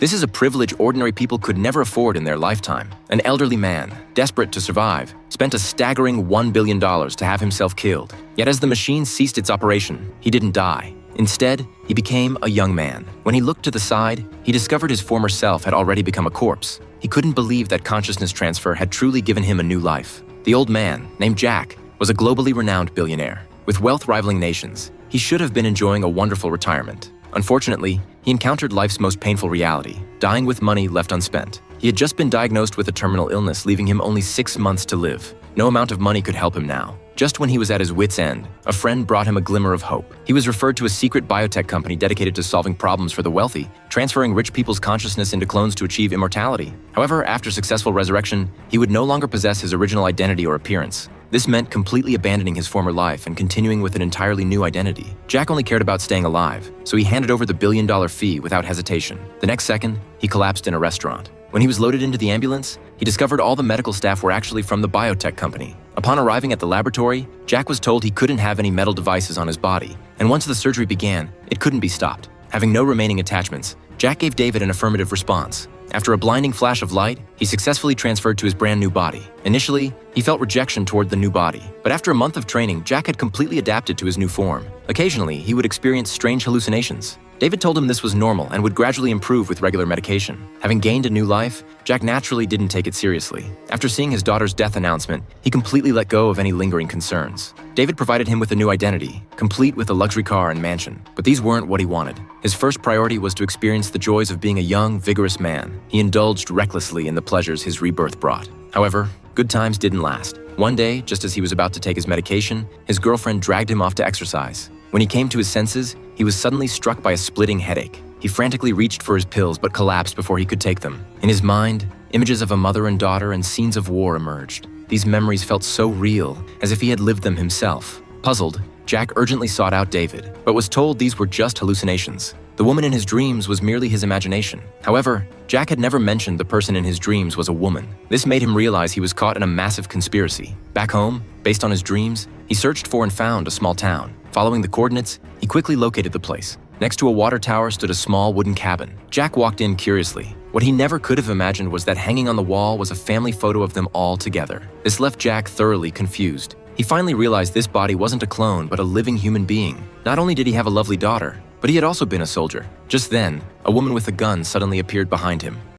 This is a privilege ordinary people could never afford in their lifetime. An elderly man, desperate to survive, spent a staggering $1 billion to have himself killed. Yet as the machine ceased its operation, he didn't die. Instead, he became a young man. When he looked to the side, he discovered his former self had already become a corpse. He couldn't believe that consciousness transfer had truly given him a new life. The old man, named Jack, was a globally renowned billionaire. With wealth rivaling nations, he should have been enjoying a wonderful retirement. Unfortunately, he encountered life's most painful reality, dying with money left unspent. He had just been diagnosed with a terminal illness, leaving him only 6 months to live. No amount of money could help him now. Just when he was at his wit's end, a friend brought him a glimmer of hope. He was referred to a secret biotech company dedicated to solving problems for the wealthy, transferring rich people's consciousness into clones to achieve immortality. However, after successful resurrection, he would no longer possess his original identity or appearance. This meant completely abandoning his former life and continuing with an entirely new identity. Jack only cared about staying alive, so he handed over the billion-dollar fee without hesitation. The next second, he collapsed in a restaurant. When he was loaded into the ambulance, he discovered all the medical staff were actually from the biotech company. Upon arriving at the laboratory, Jack was told he couldn't have any metal devices on his body, and once the surgery began, it couldn't be stopped. Having no remaining attachments, Jack gave David an affirmative response. After a blinding flash of light, he successfully transferred to his brand new body. Initially, he felt rejection toward the new body, but after a month of training, Jack had completely adapted to his new form. Occasionally, he would experience strange hallucinations. David told him this was normal and would gradually improve with regular medication. Having gained a new life, Jack naturally didn't take it seriously. After seeing his daughter's death announcement, he completely let go of any lingering concerns. David provided him with a new identity, complete with a luxury car and mansion. But these weren't what he wanted. His first priority was to experience the joys of being a young, vigorous man. He indulged recklessly in the pleasures his rebirth brought. However, good times didn't last. One day, just as he was about to take his medication, his girlfriend dragged him off to exercise. When he came to his senses, he was suddenly struck by a splitting headache. He frantically reached for his pills but collapsed before he could take them. In his mind, images of a mother and daughter and scenes of war emerged. These memories felt so real, as if he had lived them himself. Puzzled, Jack urgently sought out David, but was told these were just hallucinations. The woman in his dreams was merely his imagination. However, Jack had never mentioned the person in his dreams was a woman. This made him realize he was caught in a massive conspiracy. Back home, based on his dreams, he searched for and found a small town. Following the coordinates, he quickly located the place. Next to a water tower stood a small wooden cabin. Jack walked in curiously. What he never could have imagined was that hanging on the wall was a family photo of them all together. This left Jack thoroughly confused. He finally realized this body wasn't a clone, but a living human being. Not only did he have a lovely daughter, but he had also been a soldier. Just then, a woman with a gun suddenly appeared behind him.